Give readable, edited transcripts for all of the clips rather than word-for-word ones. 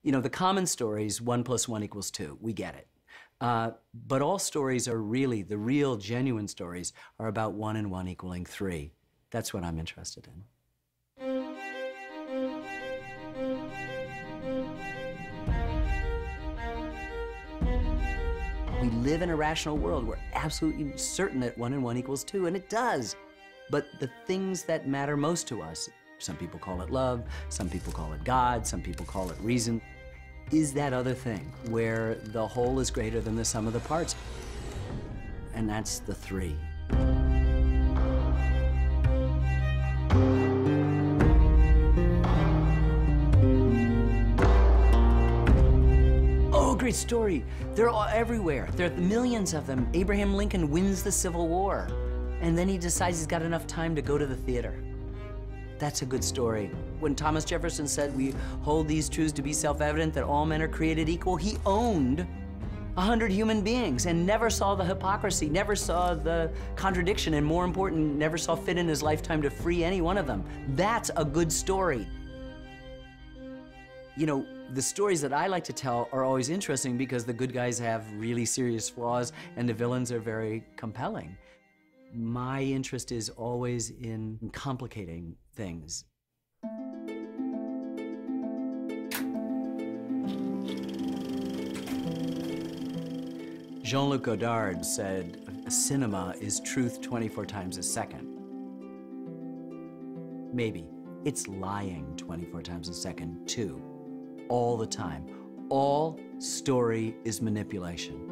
You know, the common stories, 1 + 1 = 2, we get it. But all stories are really, the real genuine stories are about 1 and 1 = 3. That's what I'm interested in. We live in a rational world. We're absolutely certain that 1 and 1 = 2, and it does. But the things that matter most to us, some people call it love, some people call it God, some people call it reason, is that other thing where the whole is greater than the sum of the parts. And that's the 3. Oh, great story. They're all everywhere. There are millions of them. Abraham Lincoln wins the Civil War, and then he decides he's got enough time to go to the theater. That's a good story. When Thomas Jefferson said, "We hold these truths to be self-evident, that all men are created equal," he owned 100 human beings and never saw the hypocrisy, never saw the contradiction, and more important, never saw fit in his lifetime to free any one of them. That's a good story. You know, the stories that I like to tell are always interesting because the good guys have really serious flaws and the villains are very compelling. My interest is always in complicating things. Jean-Luc Godard said, "Cinema is truth 24 times a second." Maybe. It's lying 24 times a second, too. All the time. All story is manipulation.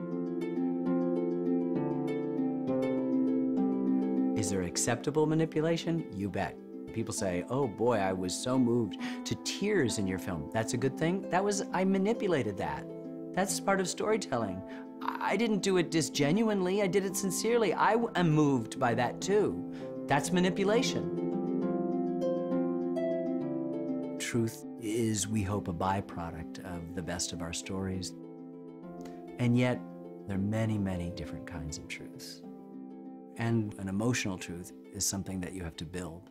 Is there acceptable manipulation? You bet. People say, "Oh boy, I was so moved to tears in your film." That's a good thing? I manipulated that. That's part of storytelling. I didn't do it disgenuinely, I did it sincerely. I am moved by that too. That's manipulation. Truth is, we hope, a byproduct of the best of our stories. And yet, there are many, many different kinds of truths. And an emotional truth is something that you have to build.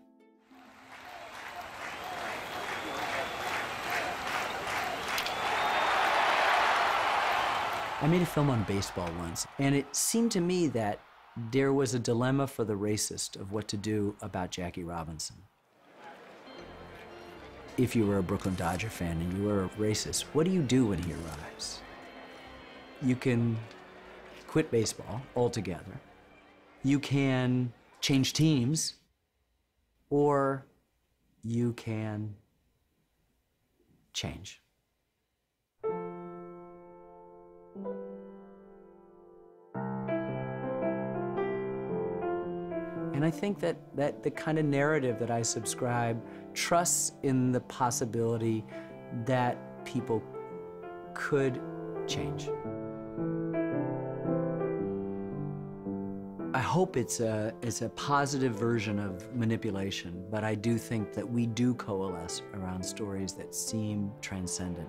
I made a film on baseball once, and it seemed to me that there was a dilemma for the racist of what to do about Jackie Robinson. If you were a Brooklyn Dodger fan and you were a racist, what do you do when he arrives? You can quit baseball altogether. You can change teams, or you can change. And I think that the kind of narrative that I subscribe trusts in the possibility that people could change. I hope it's a positive version of manipulation, but I do think that we do coalesce around stories that seem transcendent.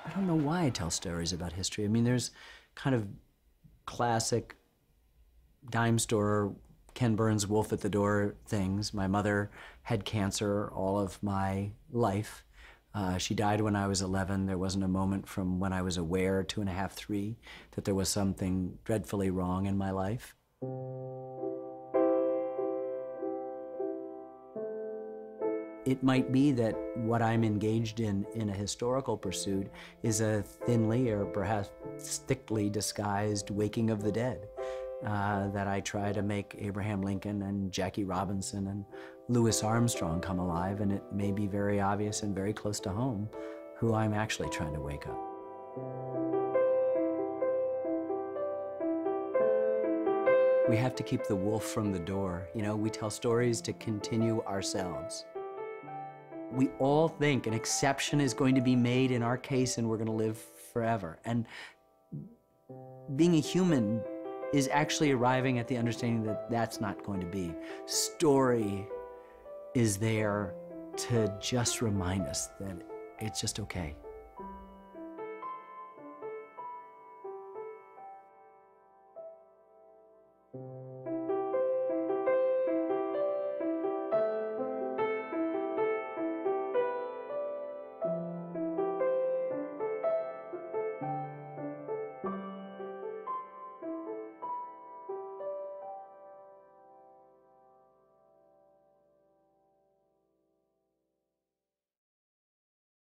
I don't know why I tell stories about history. I mean, there's kind of classic dime store, Ken Burns, wolf at the door things. My mother had cancer all of my life. She died when I was 11. There wasn't a moment from when I was aware, 2.5, 3, that there was something dreadfully wrong in my life. It might be that what I'm engaged in a historical pursuit is a thinly or perhaps thickly disguised waking of the dead. That I try to make Abraham Lincoln and Jackie Robinson and Louis Armstrong come alive, and it may be very obvious and very close to home who I'm actually trying to wake up. We have to keep the wolf from the door. You know, we tell stories to continue ourselves. We all think an exception is going to be made in our case and we're going to live forever. And being a human is actually arriving at the understanding that that's not going to be. Story is there to just remind us that it's just okay.